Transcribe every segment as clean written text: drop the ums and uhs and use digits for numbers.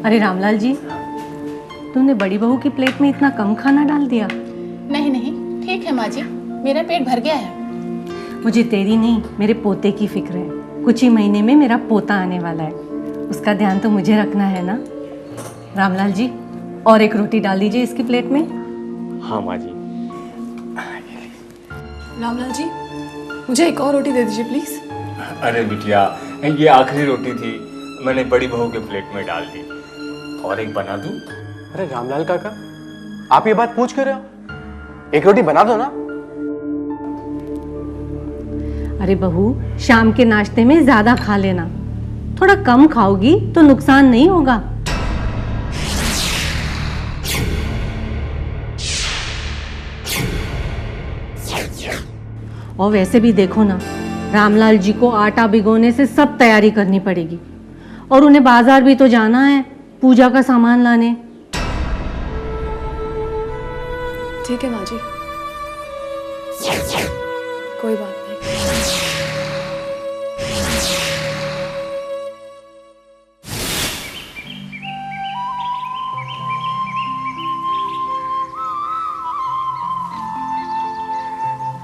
अरे रामलाल जी, तुमने बड़ी बहू की प्लेट में इतना कम खाना डाल दिया। नहीं नहीं, ठीक है माँ जी, मेरा पेट भर गया है। मुझे तेरी नहीं, मेरे पोते की फिक्र है। कुछ ही महीने में मेरा पोता आने वाला है, उसका ध्यान तो मुझे रखना है ना। रामलाल जी, और एक रोटी डाल दीजिए इसकी प्लेट में। हाँ माँ जी। रामलाल जी, मुझे एक और रोटी दे दीजिए प्लीज। अरे बिटिया, ये आखिरी रोटी थी, मैंने बड़ी बहू के प्लेट में डाल दी। और एक बना दूं? अरे रामलाल काका, आप ये बात पूछ कर रहे हो? एक रोटी बना दो ना। अरे बहू, शाम के नाश्ते में ज्यादा खा लेना, थोड़ा कम खाओगी तो नुकसान नहीं होगा। और वैसे भी देखो ना, रामलाल जी को आटा भिगोने से सब तैयारी करनी पड़ेगी, और उन्हें बाजार भी तो जाना है पूजा का सामान लाने। ठीक है माँ जी, कोई बात नहीं।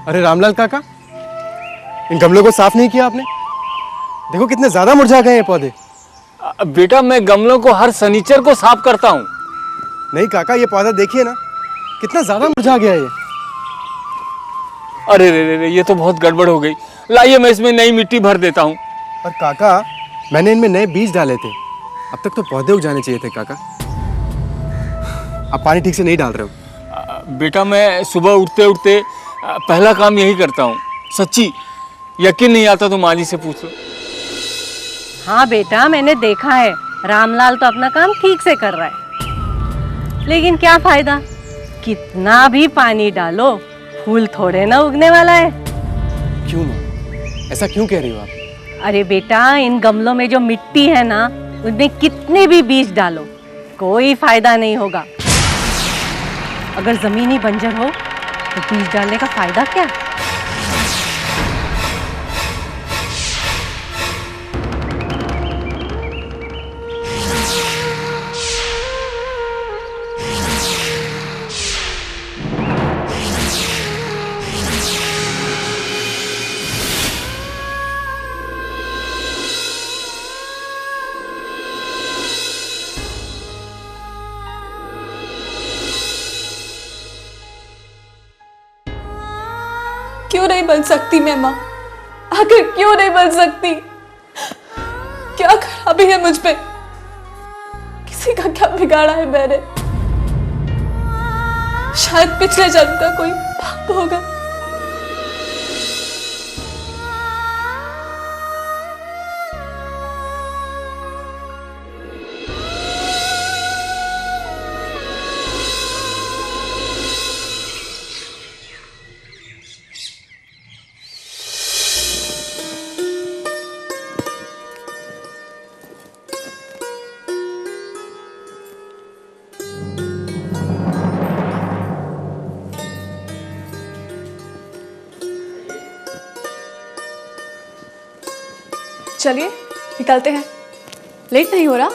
अरे रामलाल काका, इन गमलों को साफ नहीं किया आपने? देखो कितने ज्यादा मुरझा गए हैं पौधे। बेटा, मैं गमलों को हर शनिचर को साफ करता हूँ। नहीं काका, ये पौधा देखिए ना, कितना ज्यादा मुरझा गया ये। अरे रे, ये तो बहुत गड़बड़ हो गई। लाइए, मैं इसमें नई मिट्टी भर देता हूँ। और काका, मैंने इनमें नए बीज डाले थे, अब तक तो पौधे उग जाने चाहिए थे काका। आप पानी ठीक से नहीं डाल रहे हो। बेटा, मैं सुबह उठते उठते पहला काम यही करता हूँ। सच्ची, यकीन नहीं आता तो माँ जी से पूछ लो। हाँ बेटा, मैंने देखा है, रामलाल तो अपना काम ठीक से कर रहा है, लेकिन क्या फायदा, कितना भी पानी डालो फूल थोड़े ना उगने वाला है। क्यों माँ, ऐसा क्यों कह रही हो आप? अरे बेटा, इन गमलों में जो मिट्टी है ना, उनमें कितने भी बीज डालो कोई फायदा नहीं होगा। अगर जमीन ही बंजर हो तो बीज डालने का फायदा क्या? क्यों नहीं बन सकती मैं माँ? आखिर क्यों नहीं बन सकती? क्या खराबी है मुझ पे? किसी का क्या बिगाड़ा है मैंने? शायद पिछले जन्म का कोई पाप होगा। चलिए निकलते हैं, लेट नहीं हो रहा?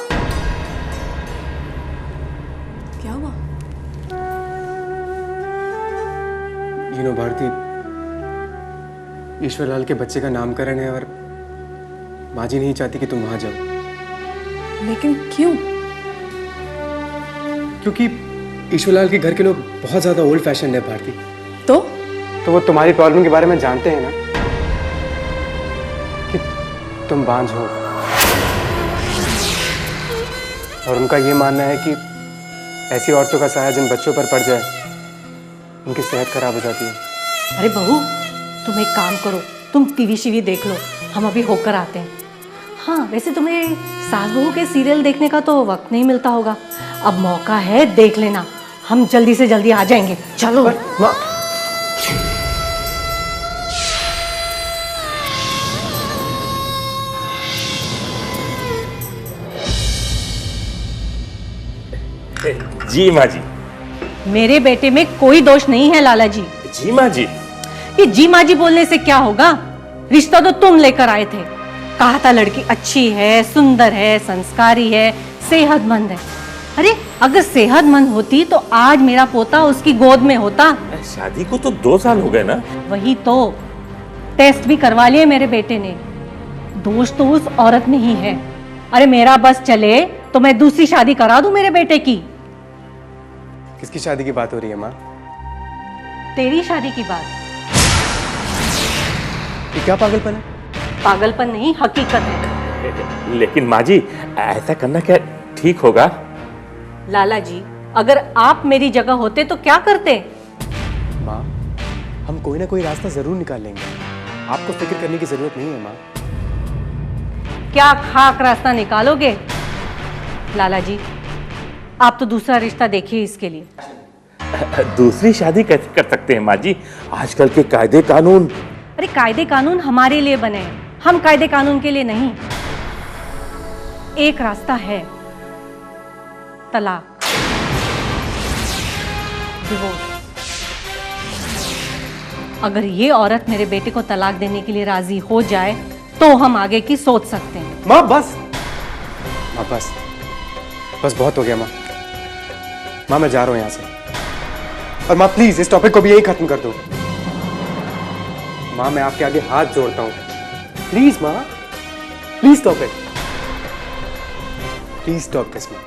क्या हुआ? भारती, ईश्वरलाल के बच्चे का नामकरण है और माँ जी नहीं चाहती कि तुम वहां जाओ। लेकिन क्यों? क्योंकि ईश्वरलाल के घर के लोग बहुत ज्यादा ओल्ड फैशन है भारती। तो वो तुम्हारी प्रॉब्लम के बारे में जानते हैं ना, कि तुम बांझ हो, और उनका ये मानना है कि ऐसी औरतों का साया जिन बच्चों पर पड़ जाए उनकी सेहत खराब हो जाती है। अरे बहू, तुम एक काम करो, तुम टीवी शीवी देख लो, हम अभी होकर आते हैं। हाँ, वैसे तुम्हें सास बहू के सीरियल देखने का तो वक्त नहीं मिलता होगा, अब मौका है, देख लेना, हम जल्दी से जल्दी आ जाएंगे। चलो। जी माँ जी। मेरे बेटे में कोई दोष नहीं है लाला जी। जी माँ जी। ये जी माँ जी बोलने से क्या होगा, रिश्ता तो तुम लेकर आए थे, कहा था लड़की अच्छी है, सुंदर है, संस्कारी है, सेहतमंद है। अरे अगर सेहतमंद होती तो आज मेरा पोता उसकी गोद में होता। शादी को तो 2 साल हो गए ना। वही तो, टेस्ट भी करवा लिए मेरे बेटे ने। दोष तो उस औरत में ही है। अरे मेरा बस चले तो मैं दूसरी शादी करा दूं मेरे बेटे की। किसकी शादी की बात हो रही है माँ? तेरी शादी की बात। ये क्या पागलपन है? पागलपन नहीं, हकीकत है। लेकिन माँ जी, ऐसा करना क्या ठीक होगा? लाला जी, अगर आप मेरी जगह होते तो क्या करते? माँ, हम कोई ना कोई रास्ता जरूर निकाल लेंगे। आपको फिक्र करने की जरूरत नहीं है माँ। क्या खाक रास्ता निकालोगे? लाला जी, आप तो दूसरा रिश्ता देखिए इसके लिए। दूसरी शादी कैसे कर सकते हैं माँ जी? आजकल के कायदे कानून। अरे कायदे कानून हमारे लिए बने हैं, हम कायदे कानून के लिए नहीं। एक रास्ता है, तलाक, डिवोर्स। अगर ये औरत मेरे बेटे को तलाक देने के लिए राजी हो जाए तो हम आगे की सोच सकते हैं। माँ बस, माँ बस, बस बहुत हो गया माँ। माँ मैं जा रहा हूँ यहाँ से। और माँ प्लीज इस टॉपिक को भी यही खत्म कर दो। माँ मैं आपके आगे हाथ जोड़ता हूँ, प्लीज माँ, please stop it, please stop this माँ।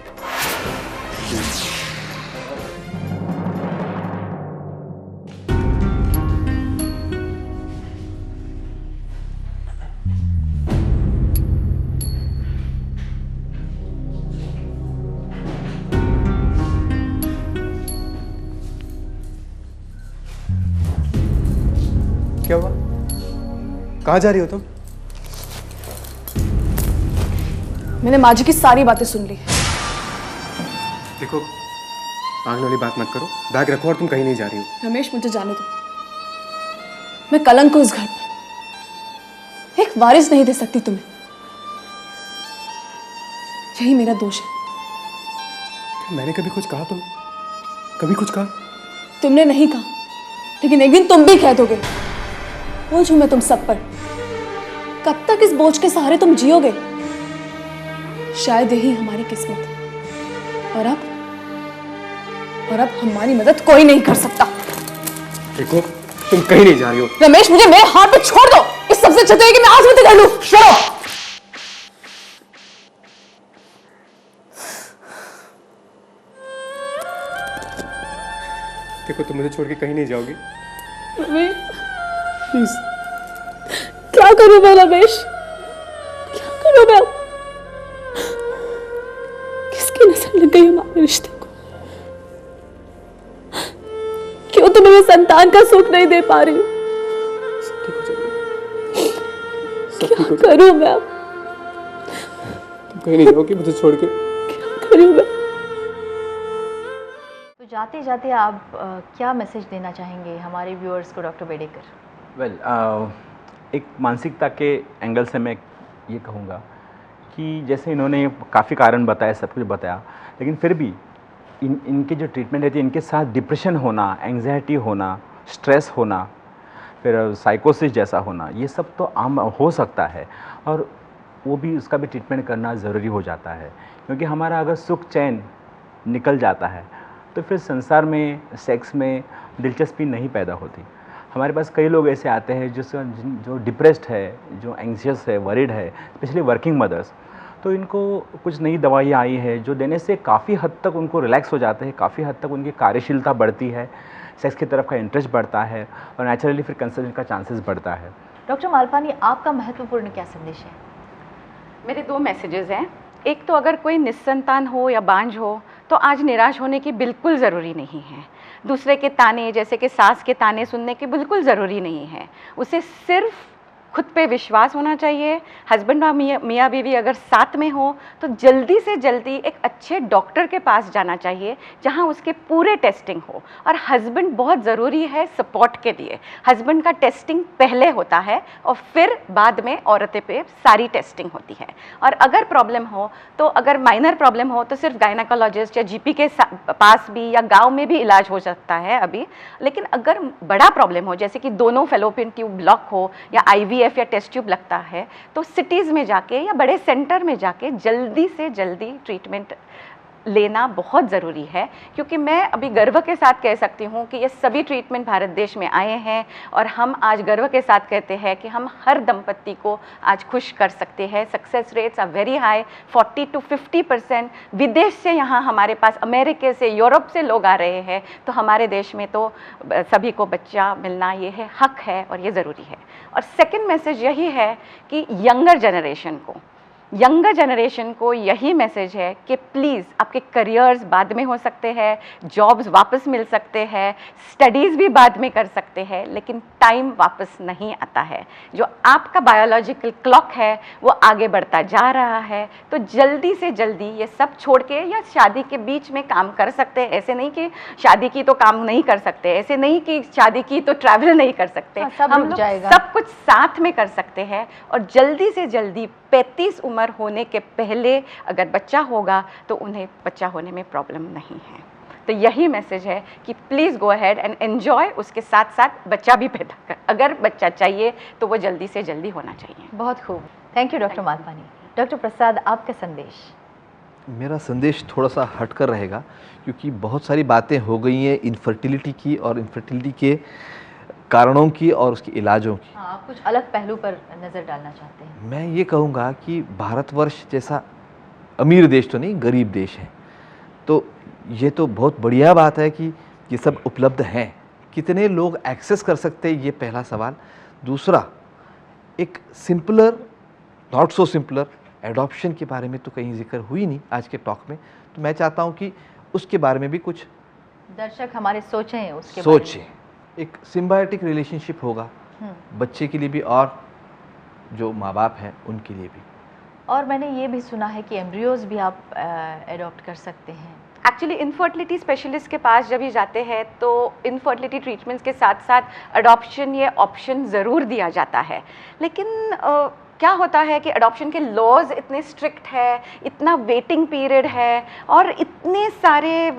क्या हुआ? कहाँ जा रही हो तुम? मैंने माँ जी की सारी बातें सुन ली। देखो, आगने वाली बात मत करो। बैग रखो और तुम कहीं नहीं जा रही हो। रमेश मुझे जाने दो। मैं कलंक हूं इस घर पर। एक वारिस नहीं दे सकती तुम्हें। यही मेरा दोष है। मैंने कभी कुछ कहा? तुम कभी कुछ कहा? तुमने नहीं कहा, लेकिन एक दिन तुम भी कह दोगे। बोझ हूं मैं तुम सब पर। कब तक इस बोझ के सहारे तुम जियोगे? शायद यही हमारी किस्मत है। और अब हमारी मदद कोई नहीं कर सकता। देखो, तुम कहीं नहीं जा रही हो। रमेश, मुझे मेरे हाथ पे छोड़ दो। इस सबसे अच्छा तो है कि मैं आत्महत्या कर लूं। छोड़ो। देखो, तुम मुझे छोड़ के कहीं नहीं जाओगी। रमेश, प्लीज। क्या करूं मैं रमेश? क्या करूं मैं? किसकी नजर लग गई हमारे रिश्ते को? क्यों तुम्हें मैं संतान का सुख नहीं दे पा रही हूं? क्या करूं मैं? तुम कहीं नहीं जाओगी मुझे छोड़ के? क्या करूं मैं? तो जाते जाते आप क्या मैसेज देना चाहेंगे हमारे व्यूअर्स को डॉक्टर बेडेकर? वेल, एक मानसिकता के एंगल से मैं ये कहूँगा कि जैसे इन्होंने काफ़ी कारण बताया, सब कुछ बताया, लेकिन फिर भी इनके जो ट्रीटमेंट रहती है, इनके साथ डिप्रेशन होना, एंग्जाइटी होना, स्ट्रेस होना, फिर साइकोसिस जैसा होना, ये सब तो आम हो सकता है और वो भी उसका भी ट्रीटमेंट करना ज़रूरी हो जाता है। क्योंकि हमारा अगर सुख चैन निकल जाता है तो फिर संसार में, सेक्स में दिलचस्पी नहीं पैदा होती। हमारे पास कई लोग ऐसे आते हैं जो डिप्रेस्ड है, जो एंग्जियस है, वरीड है, स्पेशली वर्किंग मदर्स। तो इनको कुछ नई दवाइयाँ आई है जो देने से काफ़ी हद तक उनको रिलैक्स हो जाते हैं, काफ़ी हद तक उनकी कार्यशीलता बढ़ती है, सेक्स की तरफ का इंटरेस्ट बढ़ता है और नेचुरली फिर कंसेप्शन का चांसेस बढ़ता है। डॉक्टर मालपानी, आपका महत्वपूर्ण क्या संदेश है? मेरे 2 मैसेजेस हैं। एक तो अगर कोई निस्संतान हो या बांझ हो तो आज निराश होने की बिल्कुल ज़रूरी नहीं है। दूसरे के ताने, जैसे कि सास के ताने सुनने की बिल्कुल ज़रूरी नहीं है। उसे सिर्फ खुद पे विश्वास होना चाहिए। हस्बैंड और मियाँ बीवी अगर साथ में हो तो जल्दी से जल्दी एक अच्छे डॉक्टर के पास जाना चाहिए जहां उसके पूरे टेस्टिंग हो। और हस्बैंड बहुत ज़रूरी है सपोर्ट के लिए। हस्बैंड का टेस्टिंग पहले होता है और फिर बाद में औरतें पे सारी टेस्टिंग होती है। और अगर प्रॉब्लम हो तो, अगर माइनर प्रॉब्लम हो तो सिर्फ गायनाकोलॉजिस्ट या जीपी के पास भी या गाँव में भी इलाज हो सकता है अभी। लेकिन अगर बड़ा प्रॉब्लम हो, जैसे कि दोनों फेलोपियन ट्यूब ब्लॉक हो या IV IVF या टेस्ट ट्यूब लगता है तो सिटीज़ में जाके या बड़े सेंटर में जाके जल्दी से जल्दी ट्रीटमेंट लेना बहुत ज़रूरी है, क्योंकि मैं अभी गर्व के साथ कह सकती हूँ कि ये सभी ट्रीटमेंट भारत देश में आए हैं और हम आज गर्व के साथ कहते हैं कि हम हर दंपत्ति को आज खुश कर सकते हैं। Success rates are very high, 40 to 50%। विदेश से यहाँ हमारे पास अमेरिका से, यूरोप से लोग आ रहे हैं, तो हमारे देश में तो सभी को बच्चा मिलना ये है, हक है और ये ज़रूरी है। और सेकेंड मैसेज यही है कि यंगर जनरेशन को यही मैसेज है कि प्लीज़ आपके करियर्स बाद में हो सकते हैं, जॉब्स वापस मिल सकते हैं, स्टडीज़ भी बाद में कर सकते हैं, लेकिन टाइम वापस नहीं आता है। जो आपका बायोलॉजिकल क्लॉक है वो आगे बढ़ता जा रहा है, तो जल्दी से जल्दी ये सब छोड़ के या शादी के बीच में काम कर सकते हैं। ऐसे नहीं कि शादी की तो काम नहीं कर सकते, ऐसे नहीं कि शादी की तो ट्रैवल नहीं कर सकते, सब हम रुक लोग जाएगा। सब कुछ साथ में कर सकते हैं। और जल्दी से जल्दी 35 उम्र होने के पहले अगर बच्चा होगा तो उन्हें बच्चा होने में प्रॉब्लम नहीं है। तो यही मैसेज है कि please go ahead and enjoy, उसके साथ साथ बच्चा भी पैदा कर। अगर बच्चा चाहिए तो वो जल्दी से जल्दी होना चाहिए। बहुत खूब, thank you doctor Malpani. Doctor Prasad, आपका संदेश? मेरा संदेश थोड़ा सा हटकर रहेगा, क्योंकि बहुत सारी बातें हो गई हैं इनफर्टिलिटी की और इनफर्टिलिटी के कारणों की और उसके इलाजों की। हाँ, आप कुछ अलग पहलू पर नज़र डालना चाहते हैं? मैं ये कहूँगा कि भारतवर्ष जैसा अमीर देश तो नहीं, गरीब देश है, तो ये तो बहुत बढ़िया बात है कि ये सब उपलब्ध हैं। कितने लोग एक्सेस कर सकते हैं, ये पहला सवाल। दूसरा, एक simpler, not so simpler adoption के बारे में तो कहीं जिक्र हुई नहीं आज के टॉक में, तो मैं चाहता हूँ कि उसके बारे में भी कुछ दर्शक हमारे सोचें, उसके बारे में। सोचें। एक सिम्बायोटिक रिलेशनशिप होगा बच्चे के लिए भी और जो माँ बाप हैं उनके लिए भी। और मैंने ये भी सुना है कि एम्ब्रियोज भी आप एडॉप्ट कर सकते हैं। एक्चुअली इनफर्टिलिटी स्पेशलिस्ट के पास जब भी जाते हैं तो इनफर्टिलिटी ट्रीटमेंट्स के साथ साथ अडॉप्शन ये ऑप्शन ज़रूर दिया जाता है। लेकिन क्या होता है कि अडॉप्शन के लॉज इतने स्ट्रिक्ट है, इतना वेटिंग पीरियड है और इतने सारे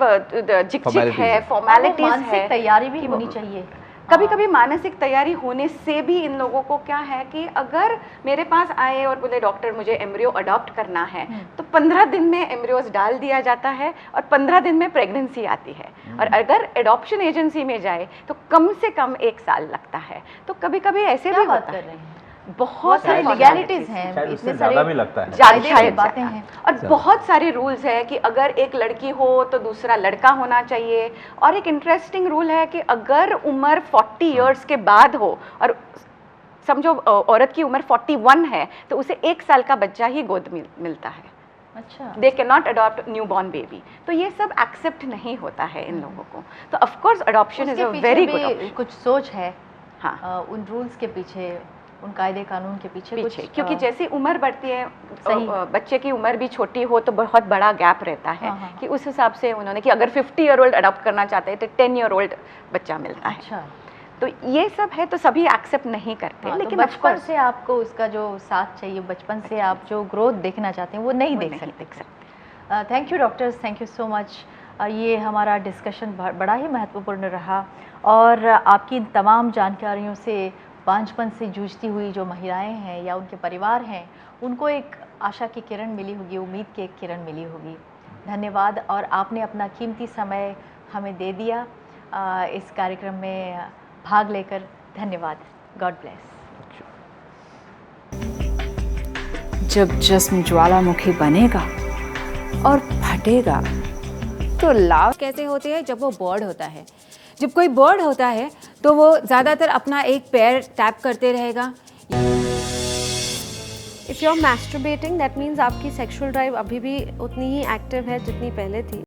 झिकझिक है, फॉर्मेलिटीज है, मानसिक तैयारी भी होनी चाहिए। कभी कभी मानसिक तैयारी होने से भी इन लोगों को क्या है कि अगर मेरे पास आए और बोले डॉक्टर मुझे एम्ब्रियो अडॉप्ट करना है, तो 15 दिन में एम्ब्रियोज डाल दिया जाता है और 15 दिन में प्रेगनेंसी आती है। और अगर एडॉप्शन एजेंसी में जाए तो कम से कम 1 साल लगता है। तो कभी कभी ऐसे भी होता है, बहुत सारी लीगैलिटीज हैं, इतने ज़्यादा भी सारे लगता है, शायद बातें हैं। और बहुत सारे रूल्स है कि अगर एक लड़की हो तो दूसरा लड़का होना चाहिए। और एक इंटरेस्टिंग रूल है कि अगर उम्र 40 इयर्स के बाद हो और समझो औरत की उम्र 41 है तो उसे 1 साल का बच्चा ही गोद मिलता है। अच्छा, they can not adopt new born baby. तो ये सब एक्सेप्ट नहीं होता है इन लोगों को। तो of course adoption is a very good option. कुछ सोच है हाँ, उन रूल्स के पीछे, उन कायदे कानून के पीछे कुछ, क्योंकि जैसी उम्र बढ़ती है, सही। बच्चे की उम्र भी छोटी हो तो बहुत बड़ा गैप रहता है। हाँ। कि उस हिसाब से उन्होंने कि अगर 50 ईयर ओल्ड अडॉप्ट करना चाहते हैं तो 10 ईयर ओल्ड बच्चा मिलता है। अच्छा, तो ये सब है तो सभी एक्सेप्ट नहीं करते। हाँ, लेकिन तो of बचपन course से आपको उसका जो साथ चाहिए, बचपन से आप जो ग्रोथ देखना चाहते हैं वो नहीं देख सकते। Thank you doctors, thank you so much. ये हमारा डिस्कशन बड़ा ही महत्वपूर्ण रहा और आपकी इन तमाम जानकारियों से बांझपन से जूझती हुई जो महिलाएं हैं या उनके परिवार हैं, उनको एक आशा की किरण मिली होगी, उम्मीद की एक किरण मिली होगी। धन्यवाद। और आपने अपना कीमती समय हमें दे दिया इस कार्यक्रम में भाग लेकर। धन्यवाद। God bless. जब जिस्म ज्वालामुखी बनेगा और फटेगा तो लाभ कैसे होते हैं? जब वो बर्ड होता है, जब कोई बर्ड होता है तो वो ज़्यादातर अपना एक पैर टैप करते रहेगा। If you are masturbating that means आपकी सेक्सुअल ड्राइव अभी भी उतनी ही एक्टिव है जितनी पहले थी।